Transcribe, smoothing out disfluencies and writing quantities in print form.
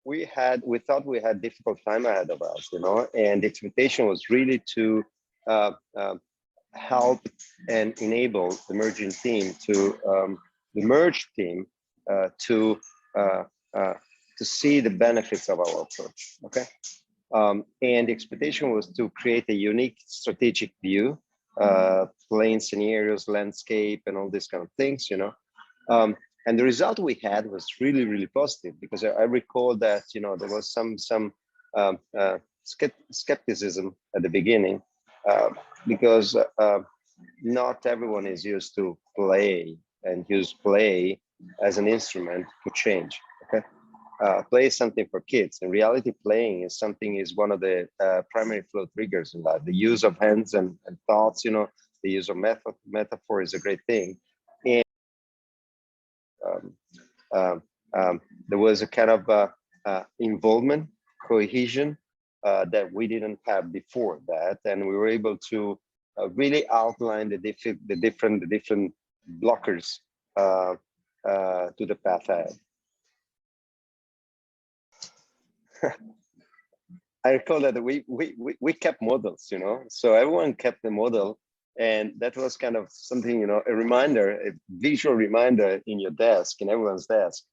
We thought we had difficult time ahead of us, and the expectation was really to uh, help and enable the merging team the merged team to uh, uh, to see the benefits of our approach. Okay, and the expectation was to create a unique strategic view, playing scenarios, landscape, and all these kind of things. And the result we had was really, really positive, because I recall that there was some skepticism at the beginning, because not everyone is used to play and use play as an instrument to change. Okay, play is something for kids. In reality, playing is one of the primary flow triggers in life. The use of hands and thoughts, the use of metaphor is a great thing. And there was a kind of involvement, cohesion that we didn't have before that, and we were able to really outline the different blockers to the path ahead. I recall that we kept models, so everyone kept the model, and that was kind of something, a reminder, a visual reminder in your desk, in everyone's desk,